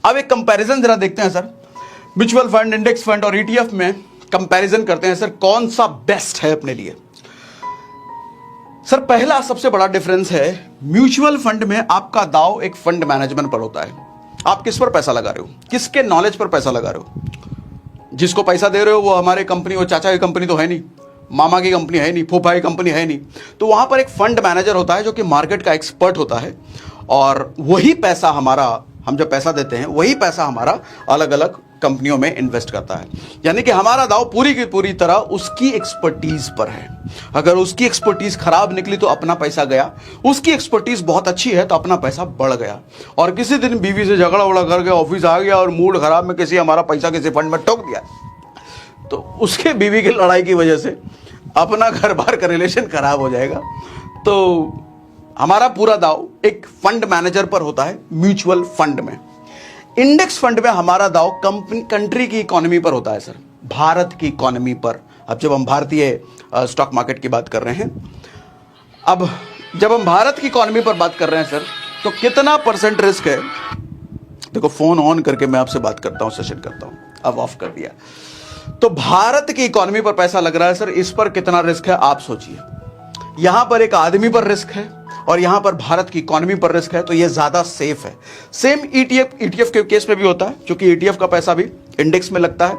अब एक कंपैरिजन जरा देखते हैं sir, mutual fund, index fund और ईटीएफ में कंपैरिजन करते हैं सर, कौन सा बेस्ट है अपने लिए। सर पहला सबसे बड़ा डिफरेंस है, म्यूचुअल फंड में आपका दाव एक फंड मैनेजमेंट पर होता है। आप किस पर पैसा लगा रहे हो, किसके नॉलेज पर पैसा लगा रहे हो। जिसको पैसा दे रहे हो वो हमारे कंपनी, वो चाचा की कंपनी तो है नहीं, मामा की कंपनी है नहीं, फूफा की कंपनी है नहीं, तो वहां पर एक फंड मैनेजर होता है जो कि मार्केट का एक्सपर्ट होता है, और वही पैसा हमारा, हम जो पैसा देते हैं वही पैसा हमारा अलग अलग कंपनियों में इन्वेस्ट करता है। यानी कि हमारा दाव पूरी की पूरी तरह उसकी एक्सपर्टीज पर है। अगर उसकी एक्सपर्टीज खराब निकली तो अपना पैसा गया, उसकी एक्सपर्टीज बहुत अच्छी है तो अपना पैसा बढ़ गया। और किसी दिन बीवी से झगड़ा उगड़ा करके ऑफिस आ गया और मूड खराब में किसी हमारा पैसा किसी फंड में ठोक दिया, तो उसके बीवी की लड़ाई की वजह से अपना घर बार का रिलेशन खराब हो जाएगा। तो हमारा पूरा दाव एक फंड मैनेजर पर होता है म्यूचुअल फंड में। इंडेक्स फंड में हमारा दाव कंट्री की इकोनॉमी पर होता है सर, भारत की इकोनॉमी पर। अब जब हम भारतीय स्टॉक मार्केट की बात कर रहे हैं, अब जब हम भारत की इकोनॉमी पर बात कर रहे हैं सर, तो कितना परसेंट रिस्क है। देखो फोन ऑन करके मैं आपसे बात करता हूं, सेशन करता हूं, अब ऑफ कर दिया। तो भारत की इकोनॉमी पर पैसा लग रहा है सर, इस पर कितना रिस्क है आप सोचिए। यहां पर एक आदमी पर रिस्क है और यहां पर भारत की इकोनॉमी पर रिस्क है, तो यह ज्यादा सेफ है। सेम ईटीएफ के केस में भी होता है, क्योंकि ईटीएफ का पैसा भी इंडेक्स में लगता है,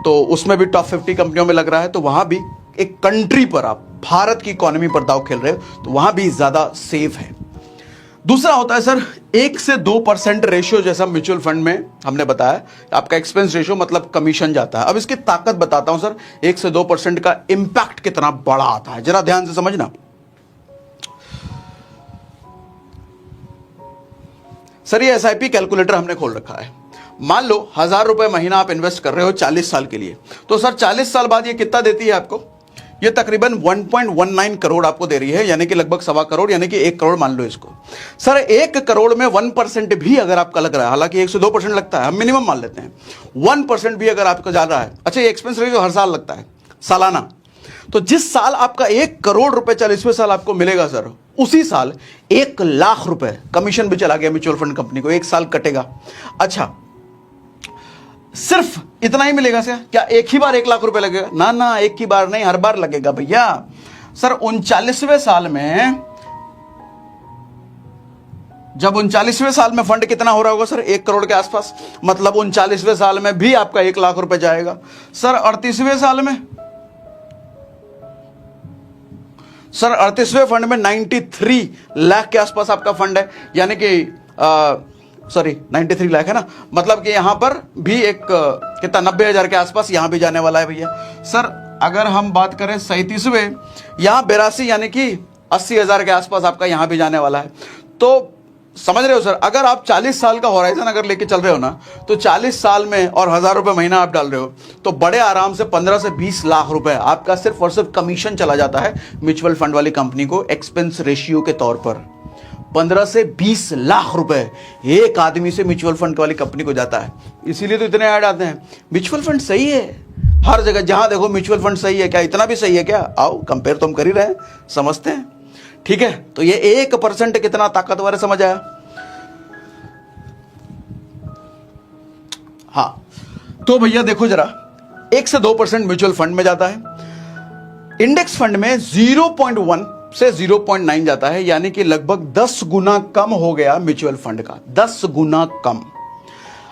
तो उसमें भी टॉप 50 कंपनियों में लग रहा है, तो वहां भी एक कंट्री पर, आप भारत की इकोनॉमी पर दाव खेल रहे हो तो वहां भी ज्यादा सेफ है। दूसरा होता है सर 1 से 2% रेशियो, जैसा म्यूचुअल फंड में हमने बताया, आपका एक्सपेंस रेशियो मतलब कमीशन जाता है। अब इसकी ताकत बताता हूं सर, 1 से 2% का इंपैक्ट कितना बड़ा आता है, जरा ध्यान से समझना। सर ये एसआईपी कैलकुलेटर हमने खोल रखा है। मान लो 1000 रुपए महीना आप इन्वेस्ट कर रहे हो 40 साल के लिए, तो सर 40 साल बाद ये कितना देती है आपको, ये तकरीबन 1.19 करोड़ आपको दे रही है, यानी कि लगभग 1.25 करोड़, यानी कि 1 करोड़ मान लो इसको। सर 1 करोड़ में 1% भी अगर आपका लग रहा है, हालांकि 1 से 2% लगता है, हम मिनिमम मान लेते हैं, 1% भी अगर आपका जा रहा है, अच्छा ये एक्सपेंस रेशियो हर साल लगता है, सालाना, तो जिस साल आपका 1 करोड़ रुपए 40वें साल आपको मिलेगा सर, उसी साल 1 लाख रुपए कमीशन भी चला गया म्यूचुअल फंड कंपनी को, 1 साल कटेगा। अच्छा सिर्फ इतना ही मिलेगा क्या एक ही बार 1 लाख रुपए लगेगा? ना ना, एक ही बार नहीं, हर बार लगेगा भैया। सर 39वें साल में, जब 39वें साल में फंड कितना हो रहा होगा सर, 1 करोड़ के आसपास, मतलब 39वें साल में भी आपका 1 लाख रुपए जाएगा। सर 38वें साल में, सर 38वें फंड में 93 लाख के आसपास आपका फंड है, यानी कि सॉरी 93 लाख है ना, मतलब कि यहां पर भी एक कितना 90,000 के आसपास यहां भी जाने वाला है भैया। सर अगर हम बात करें 37वें, यहां 82 यानी कि 80,000 के आसपास आपका यहां भी जाने वाला है। तो समझ रहे हो सर, अगर आप 40 साल का होराइजन अगर लेके चल रहे हो ना, तो 40 साल में और 1000 रुपए महीना आप डाल रहे हो, तो बड़े आराम से 15 से 20 लाख रुपए आपका सिर्फ और सिर्फ कमीशन चला जाता है म्यूचुअल फंड वाली कंपनी को, एक्सपेंस रेशियो के तौर पर 15 से 20 लाख रुपए एक आदमी से म्यूचुअल फंड वाली कंपनी को जाता है। इसीलिए तो इतने ऐड आते हैं, म्यूचुअल फंड सही है, हर जगह जहां देखो म्यूचुअल फंड सही है। क्या इतना भी सही है क्या? आओ कंपेयर तो हम कर ही रहे हैं, समझते हैं, ठीक है। तो ये 1% कितना ताकतवर है, समझ आया? हाँ, तो भैया देखो जरा, 1 से 2% म्यूचुअल फंड में जाता है, इंडेक्स फंड में 0.1 से 0.9 जाता है, यानी कि लगभग 10 गुना कम हो गया म्यूचुअल फंड का, 10 गुना कम।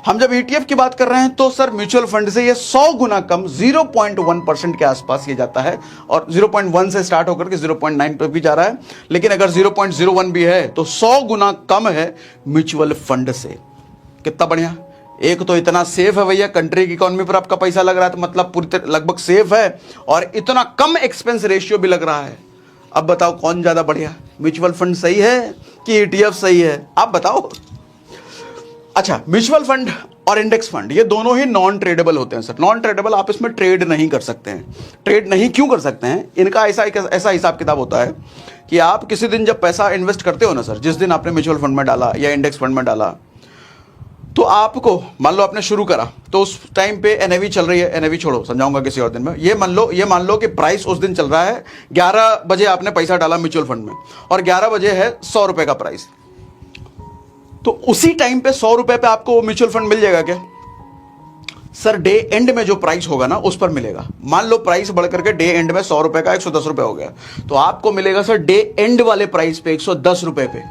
हम जब ईटीएफ की बात कर रहे हैं तो सर म्यूचुअल फंड से ये 100 गुना कम, 0.1% के आसपास ये जाता है, और 0.1 से स्टार्ट होकर के 0.9 पर भी जा रहा है, लेकिन अगर 0.01 भी है तो 100 गुना कम है म्यूचुअल फंड से। कितना बढ़िया। एक तो इतना सेफ है भैया, कंट्री की इकोनॉमी पर आपका पैसा लग रहा है, तो मतलब पूरी लगभग सेफ है, और इतना कम एक्सपेंस रेशियो भी लग रहा है। अब बताओ कौन ज्यादा बढ़िया, म्यूचुअल फंड सही है कि ईटीएफ सही है? आप बताओ। अच्छा, म्यूचुअल फंड और इंडेक्स फंड ये दोनों ही नॉन ट्रेडेबल होते हैं सर। नॉन ट्रेडेबल, आप इसमें ट्रेड नहीं कर सकते हैं। ट्रेड नहीं क्यों कर सकते हैं? इनका ऐसा हिसाब किताब होता है कि आप किसी दिन जब पैसा इन्वेस्ट करते हो ना सर, जिस दिन आपने म्यूचुअल फंड में डाला या इंडेक्स फंड में डाला, तो आपको मान लो आपने शुरू करा, तो उस टाइम पे एनएवी चल रही है, एनएवी छोड़ो, समझाऊंगा किसी और दिन में। ये मान लो कि प्राइस उस दिन चल रहा है, 11 बजे आपने पैसा डाला म्यूचुअल फंड में, और 11 बजे है 100 रुपए का प्राइस। तो उसी टाइम पे 100 रुपए पे आपको वो म्यूचुअल फंड मिल जाएगा क्या? सर डे एंड में जो प्राइस होगा ना उस पर मिलेगा। मान लो प्राइस बढ़ करके डे एंड में 100 रुपए का 110 रुपए हो गया, तो आपको मिलेगा सर डे एंड वाले प्राइस पे 110 रुपए पे।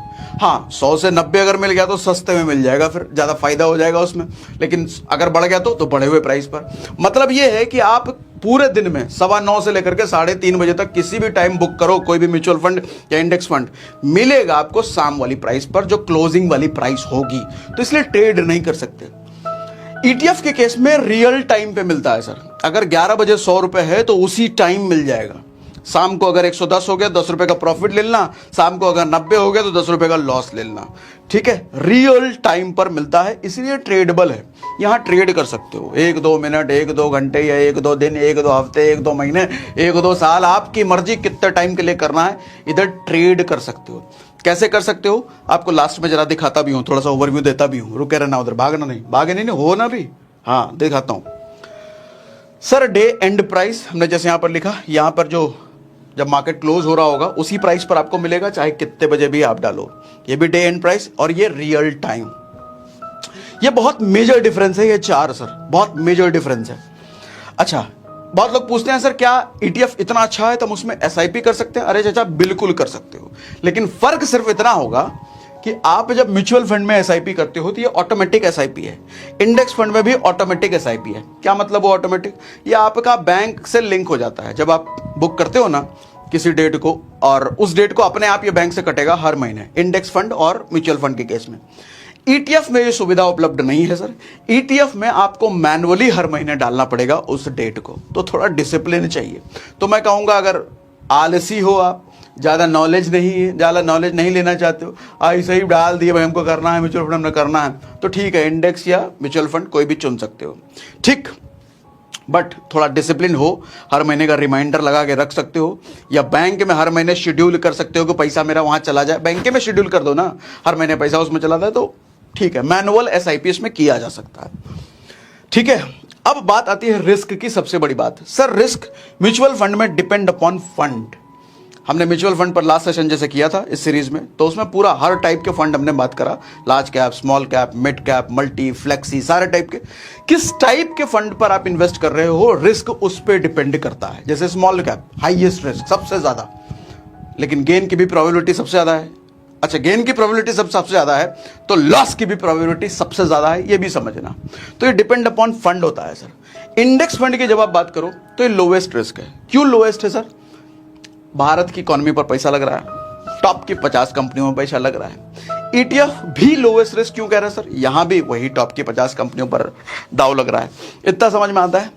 हाँ 100 से 90 अगर मिल गया तो सस्ते में मिल जाएगा, फिर ज्यादा फायदा हो जाएगा उसमें। लेकिन अगर बढ़ गया तो बढ़े हुए प्राइस पर। मतलब ये है कि आप पूरे दिन में 9:15 से लेकर के 3:30 बजे तक किसी भी टाइम बुक करो कोई भी म्यूचुअल फंड या इंडेक्स फंड, मिलेगा आपको शाम वाली प्राइस पर जो क्लोजिंग वाली प्राइस होगी। तो इसलिए ट्रेड नहीं कर सकते। ईटीएफ के केस में रियल टाइम पे मिलता है सर। अगर 11 बजे 100 रुपए है तो उसी टाइम मिल जाएगा। शाम को अगर 110 हो गया 10 रुपए का प्रॉफिट ले लेना, शाम को अगर 90 हो गया तो 10 रुपए का लॉस ले लेना। ठीक है, रियल टाइम पर मिलता है, इसलिए ट्रेडेबल है। यहां ट्रेड कर सकते हो 1-2 मिनट, 1-2 घंटे या 1-2 दिन, 1-2 हफ्ते, 1-2 महीने, 1-2 साल, आपकी मर्जी कितने टाइम के लिए करना है, इधर ट्रेड कर सकते हो। कैसे कर सकते हो आपको लास्ट में जरा दिखाता भी हूं, थोड़ा सा ओवरव्यू देता भी हूं। रुके रहना, उधर भागना नहीं, भागे नहीं हो ना भी। हाँ दिखाता हूं सर। डे एंड प्राइस हमने जैसे यहां पर लिखा, यहां पर जो जब मार्केट क्लोज हो रहा होगा उसी प्राइस पर आपको मिलेगा, चाहे कितने बजे भी आप डालो। ये भी डे एंड प्राइस और ये रियल टाइम। ये बहुत मेजर डिफरेंस है, ये 4 सर बहुत मेजर डिफरेंस है। अच्छा, बहुत लोग पूछते हैं सर क्या ईटीएफ इतना अच्छा है तो हम उसमें एसआईपी कर सकते हैं? अरे चाचा बिल्कुल कर सकते हो, लेकिन फर्क सिर्फ इतना होगा कि आप जब म्यूचुअल फंड में एसआईपी करते हो तो ये ऑटोमेटिक एसआईपी है, इंडेक्स फंड में भी ऑटोमेटिक एसआईपी है। क्या मतलब वो ऑटोमेटिक? ये आपका बैंक से लिंक हो जाता है। जब आप बुक करते हो ना किसी डेट को, और उस डेट को अपने आप ये बैंक से कटेगा हर महीने, इंडेक्स फंड और म्यूचुअल फंड के केस में। ईटीएफ में ये सुविधा उपलब्ध नहीं है सर। ईटीएफ में आपको मैनुअली हर महीने डालना पड़ेगा उस डेट को, तो थोड़ा डिसिप्लिन चाहिए। तो मैं कहूंगा अगर आलसी हो आप, ज़्यादा नॉलेज नहीं लेना चाहते हो, ऐसे ही डाल दिए भाई हमको करना है म्यूचुअल फंड में करना है, तो ठीक है इंडेक्स या म्यूचुअल फंड कोई भी चुन सकते हो। ठीक, बट थोड़ा डिसिप्लिन हो, हर महीने का रिमाइंडर लगा के रख सकते हो, या बैंक में हर महीने शेड्यूल कर सकते हो कि पैसा मेरा वहाँ चला जाए। बैंक में शेड्यूल कर दो ना, हर महीने पैसा उसमें चला जाए तो ठीक है। मैनुअल एसआईपी इसमें किया जा सकता है। ठीक है, अब बात आती है रिस्क की। सबसे बड़ी बात सर, रिस्क म्यूचुअल फंड में डिपेंड अपॉन फंड। हमने म्यूचुअल फंड पर लास्ट सेशन जैसे किया था इस सीरीज में, तो उसमें पूरा हर टाइप के फंड हमने बात करा, large cap, small cap, mid cap, multi, flexi, सारे टाइप के। किस टाइप के फंड पर आप इन्वेस्ट कर रहे हो, रिस्क उस पर डिपेंड करता है। जैसे स्मॉल कैप हाईएस्ट रिस्क सबसे ज्यादा, लेकिन गेन की भी प्रोबेबिलिटी सबसे ज्यादा है। अच्छा, गेन की प्रोबेबिलिटी सबसे ज्यादा है तो लॉस की भी प्रोबेबिलिटी सबसे ज्यादा है, ये भी समझना। तो ये डिपेंड अपॉन फंड होता है सर। इंडेक्स फंड की जब आप बात करो तो ये लोएस्ट रिस्क है। क्यों लोएस्ट है सर? भारत की इकोनॉमी पर पैसा लग रहा है, टॉप की 50 कंपनियों में पैसा लग रहा है। ईटीएफ भी लोएस्ट रिस्क क्यों कह रहा है सर? यहां भी वही टॉप की 50 कंपनियों पर दाव लग रहा है। इतना समझ में आता है।